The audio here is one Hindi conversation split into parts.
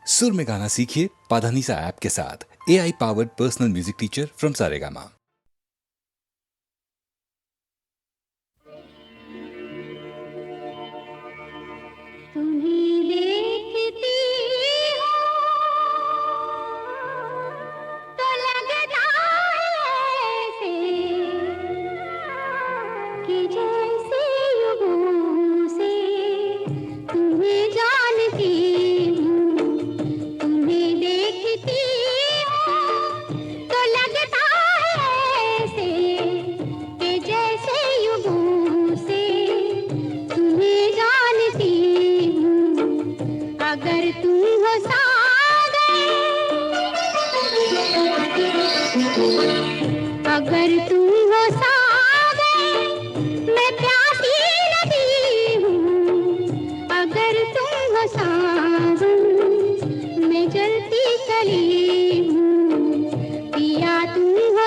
सुर में गाना सीखिए पाधानीसा ऐप के साथ। AI powered personal music teacher from Saregama. तुम्हें देखती तो लगता है कि जैसे युगों से तुम्हें जानती हूँ। तुम्हें देखती तो लगता है कि जैसे युगों से तुम्हें जानती हूँ। अगर तुम हो सागर, अगर तुम हो सागर, मैं प्यासी नदी हूँ। अगर तुम हो सावन, मैं जलती कली हूँ। पिया तुम हो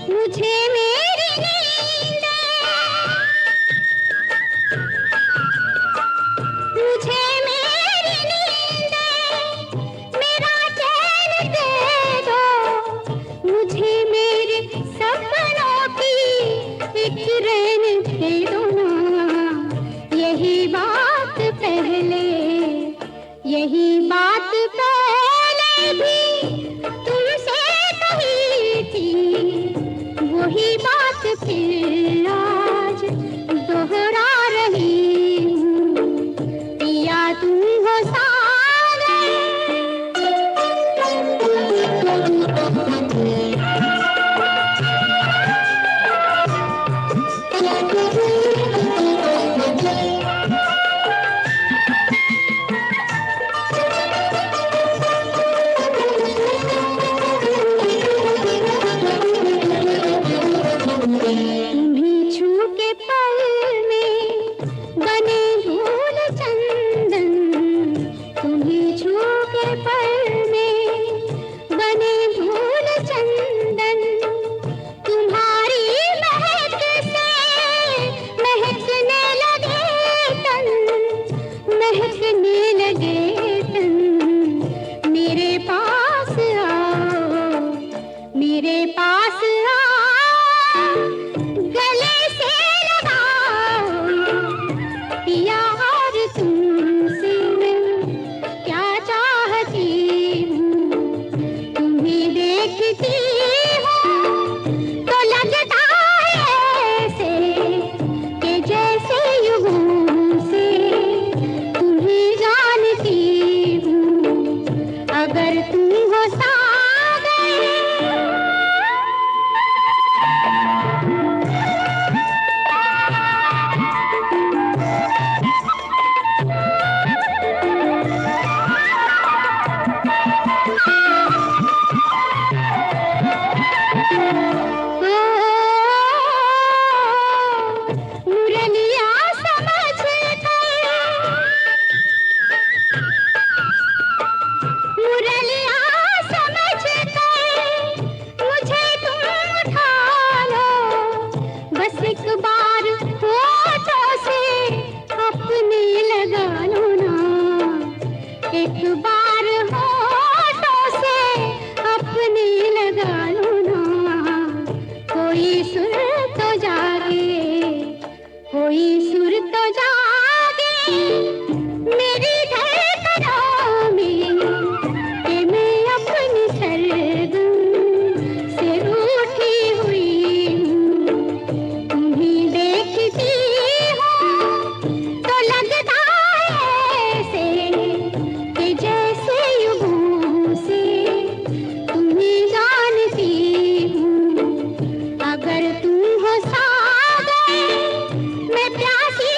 मुझे मेरी नींद, मुझे मेरी नींद, मेरा चैन दे दो। मुझे मेरे सपनों की एक रैन दे दो ना। यही बात पहले, यही बात पहले भी तुमसे कही थी। वही बात फिर आज दोहरा रही हूँ। पिया तुम हो तुम्हें छू के पल में बने धूल चंदन। तुम्हें छू के पल में बने धूल चंदन। तुम्हारी महक से महकने लगे तन, महकने लगे तन। मेरे पास आओ, मेरे पास आओ, गले से लगाओ। पिया और तुमसे मैं क्या चाहती हूँ। तुम्हें देखती हूँ तो लगता है कि जैसे युगों से तुम्हें जानती हूँ। अगर तुम हो सागर, मुरलिया समझ कर, मुरलिया समझ कर मुझे तुम उठा लो। बस एक बार होठों से अपने लगा लो ना। एक बार होठों से अपने लगा लो ना। कोई सुर तो जागे, कोई सुर तो जागे मेरी धड़कनों में कि मैं अपनी सरगम से रूठी हुई हूँ। तुम्हें देखती हूँ तो लगता है कि जैसे युगों से तुम्हें जानती हूँ। अगर तुम हो सागर, मैं प्यासी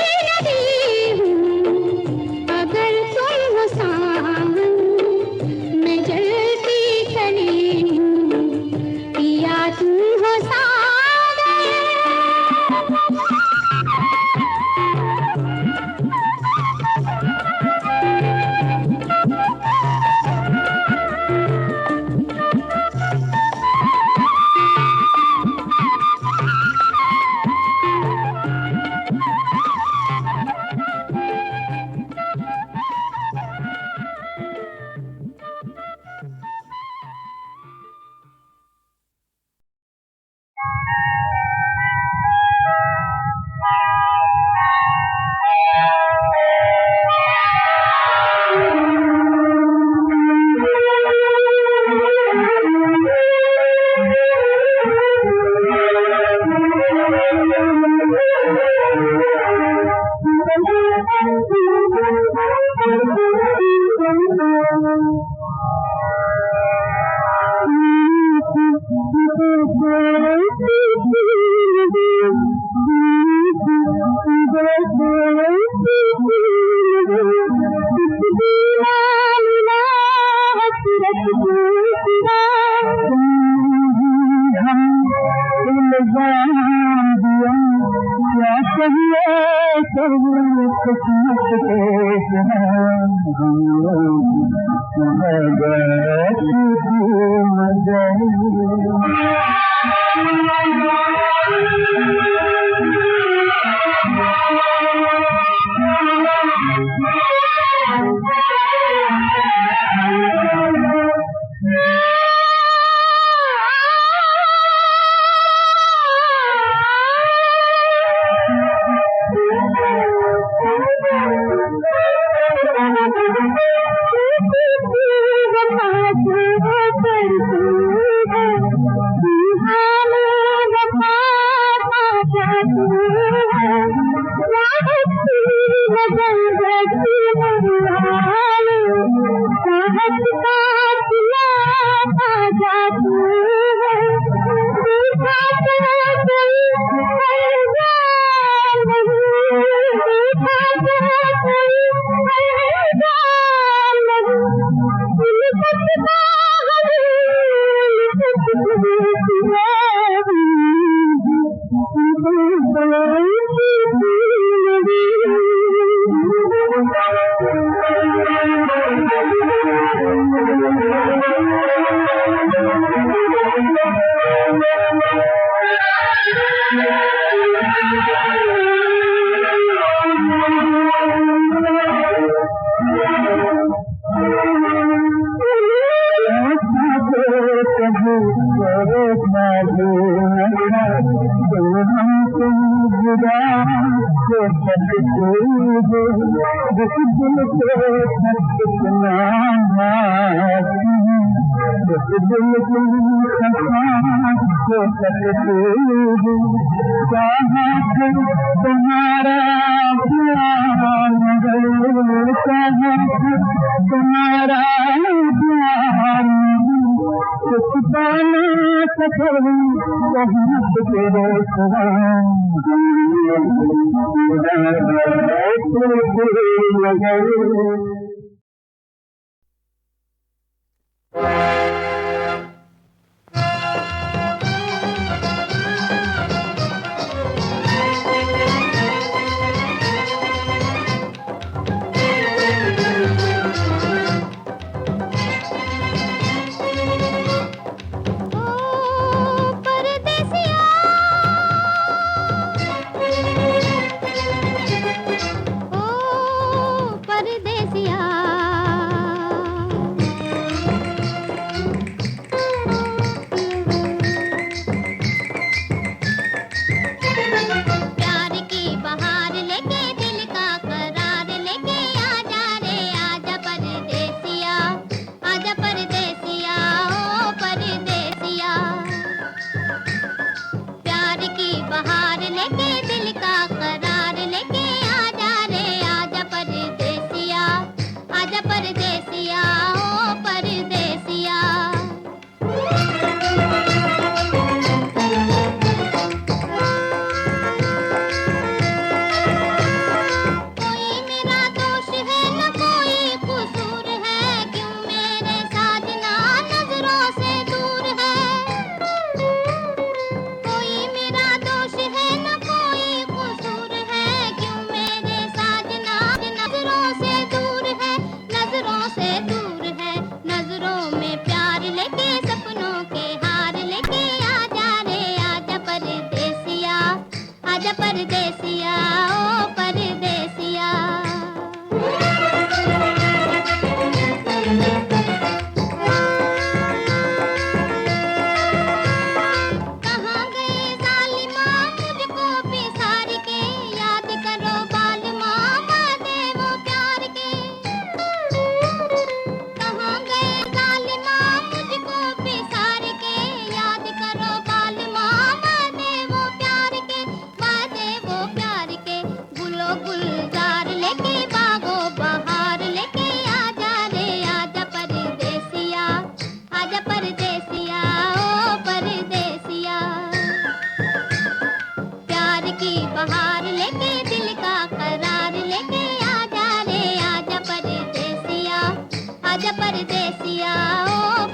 आजा परदेसिया ओ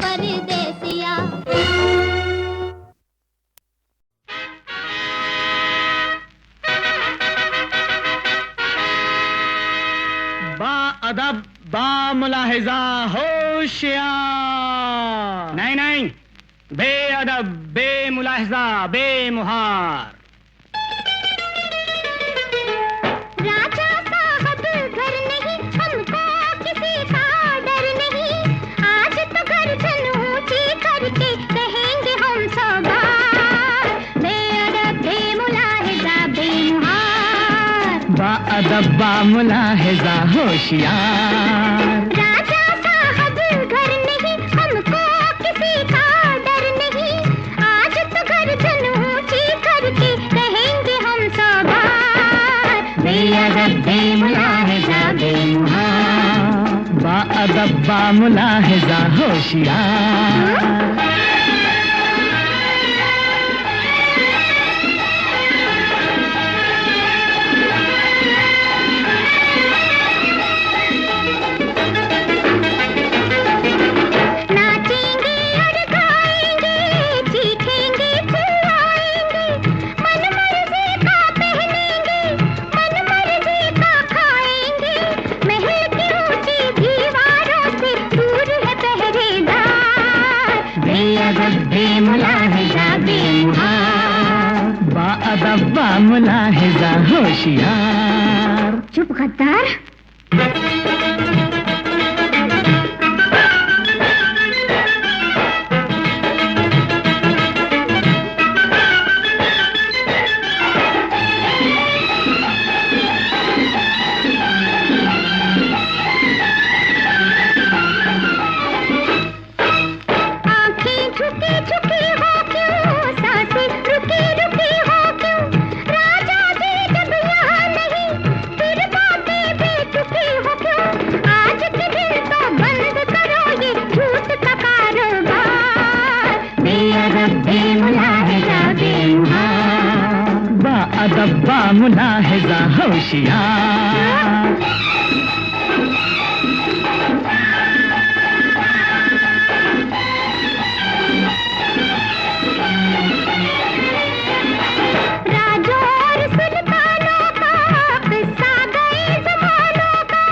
मुलाहिजा होशियार। नहीं नहीं, बेअदब, बेमुलाहिजा, बेमुहार। राजा साहब घर नहीं, हमको किसी का डर नहीं। आज तो गर्दन ऊंची करके कहेंगे हम सौ बार, बेअदब, बेमुलाहिजा, बेमुहार। बाअदब, बामुलाहिजा होशियार। राजा साहब घर नहीं, हमको किसी का डर नहीं। आज तो गर्दन ऊंची करके कहेंगे हम सौ बार, बेअदब, बेमुलाहिजा, बेमुहार। बाअदब, बामुलाहिजा होशियार। नाचेंगे और गाएंगे, चीखेंगे, चिल्लाएंगे, मन मर्जी का पहनेंगे, मन मर्जी का खाएंगे। महल की ऊंची दीवारों से दूर है पहरेदार, बेअदब, बेमुलाहिजा, बेमुहार। बाअदब, बामुलाहिजा होशियार। चुप गद्दार। आंखें झुकी झुकी हो क्यों, सांसें रुकी रुकी हो क्यों। राजा जी जब यहाँ नहीं, फिर बातें बेतुकी हो क्यों। आज के दिन तो बंद करो ये झूठ का कारोबार, बेअदब, बेमुलाहिजा, बेमुहार। बाअदब, बामुलाहिजा होशियार। राजों और सुल्तानों का किस्सा गए ज़मानों का।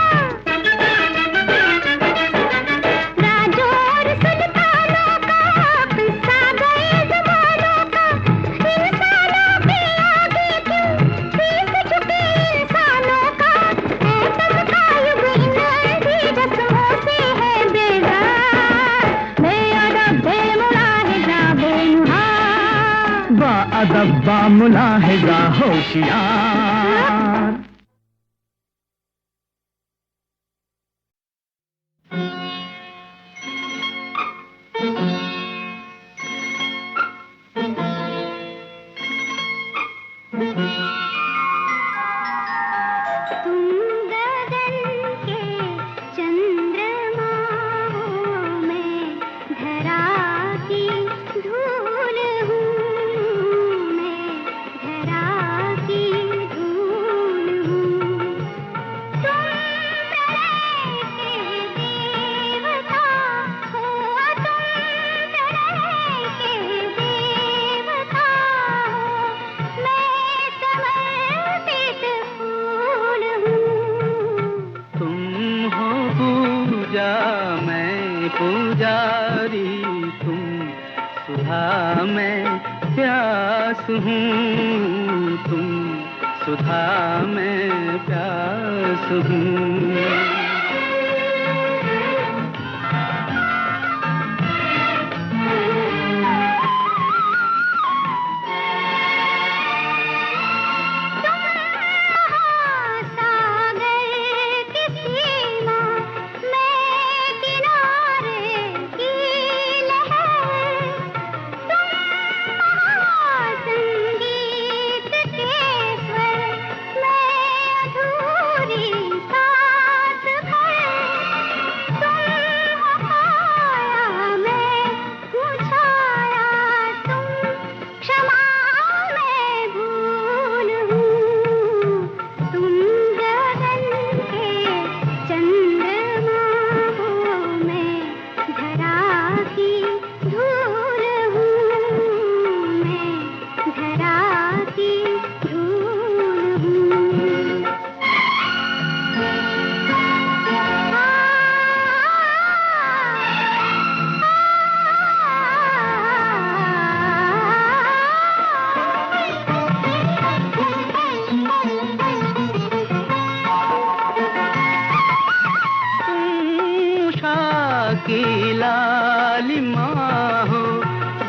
राजों और सुल्तानों का किस्सा गए ज़मानों का। इंसानों के आगे क्यों शीश झुके इंसानों का। ऐतम का युग इन अंधी रस्मों से है बेजार, बेअदब, बेमुलाहिजा, बेमुहार। बाअदब, बामुलाहिजा होशियार। तुम गगन के चंद्रमा हो, मैं धरा की धूल हूँ, मैं धरा की धूल हूँ। तुम प्रलय के देवता हो, तुम प्रलय के देवता हो, मैं समर्पित फूल हूँ। तुम हो पूजा, मैं पुजारी। तुम सुधा, मैं प्यास हूँ। तुम सुधा, मैं प्यास हूँ। सागर की सीमा, मैं किनारे की लहर। तुम महासंगीत के स्वर, मैं अधूरी सांस की लालिमा हो,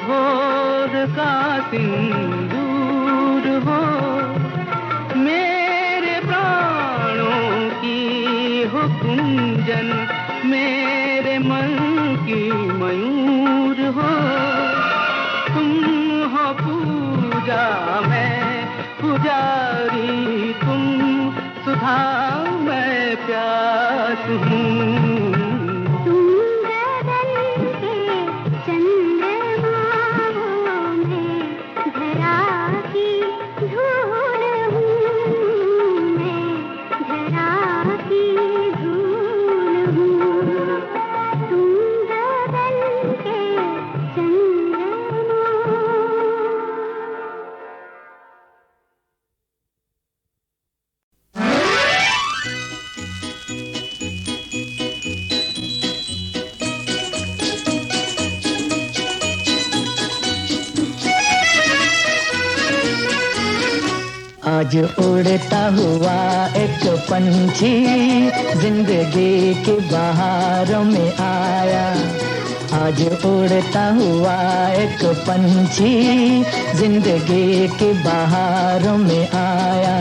भोर का सिंदूर हो, मेरे प्राणों की हो कुंजन, मेरे मन की मयूर हो। तुम हो पूजा मैं पुजारी, तुम सुधा मैं प्यास हूँ। तुम गगन के चंद्रमा हो, मैं धरा की धूल हूँ, मैं धरा की धूल हूँ। तुम गगन के चंद्रमा। आज उड़ता हुआ एक पंछी जिंदगी की बहारों में आया। आज उड़ता हुआ एक पंछी जिंदगी की बहारों में आया।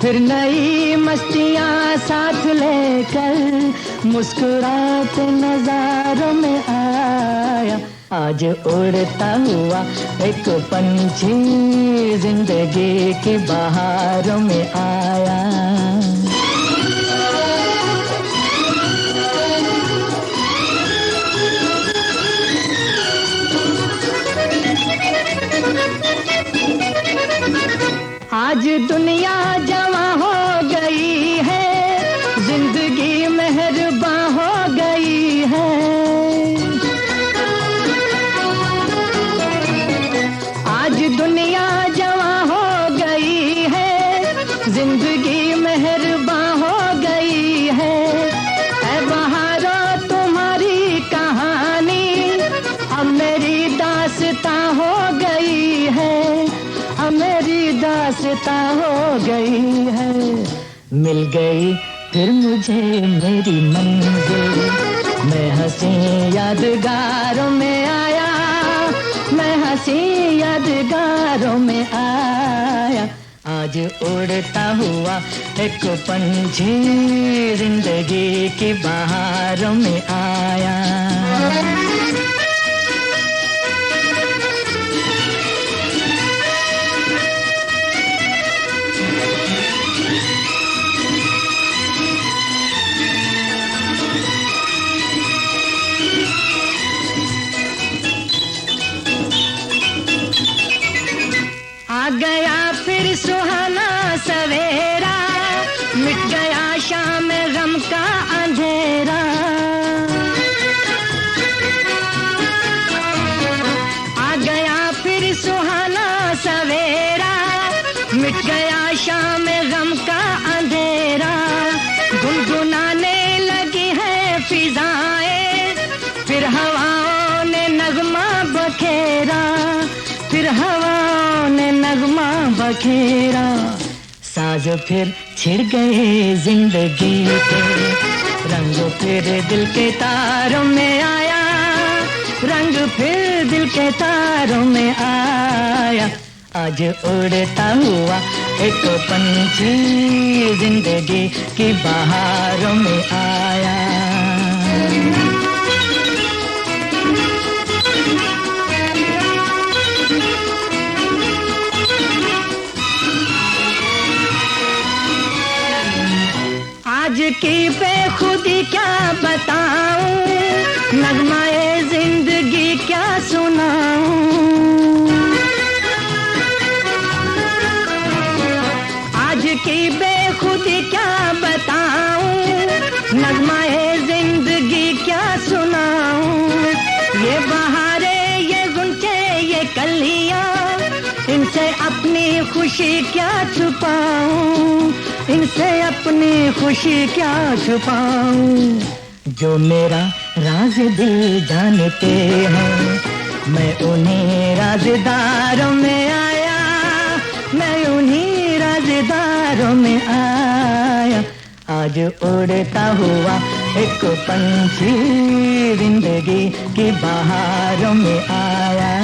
फिर नई मस्तियाँ साथ लेकर मुस्कुराते नजारों में आया। आज उड़ता हुआ एक पंछी जिंदगी की बहारों में आया। आज दुनिया जवां हो गई है, जिंदगी मेहरबां हो गई है। आज दुनिया जवां हो गई है, जिंदगी मेहरबां हो गई है। ऐ बहारों तुम्हारी कहानी अब मेरी दास्तां हो गई है, अब मेरी दास्तां हो गई है। मिल गई फिर मुझे मेरी मंजिल, मैं हंसी यादगारों में आया, मैं हंसी यादगारों में आया। आज उड़ता हुआ एक पंछी जिंदगी की बहारों में आया। आ गया फिर सुहाना सवेरा, मिट गया शाम गम का अंधेरा। आ गया फिर सुहाना सवेरा, मिट गया शाम गम का अंधेरा। गुनगुनाने लगी है फिजाएं, फिर हवाओं ने नगमा बखेरा, फिर हवाओं ने नगमा बखेरा। साज फिर छिड़ गए जिंदगी के, रंग फिर दिल के तारों में आया, रंग फिर दिल के तारों में आया। आज उड़ता हुआ एक पंछी जिंदगी की बहारों में आया। आज की बेखुदी क्या बताऊं, नगमाए जिंदगी क्या सुनाऊं। आज की बेखुदी क्या बताऊं, नगमाए जिंदगी क्या सुनाऊं। ये बहारे ये गुंचे ये कलियां, इनसे अपनी खुशी क्या छुपाऊं, इनसे अपनी खुशी क्या छुपाऊं। जो मेरा राज दिल जानते हैं, मैं उन्हीं राज़दारों में आया, मैं उन्हीं राज़दारों में आया। आज उड़ता हुआ एक पंछी जिंदगी की बहारों में आया।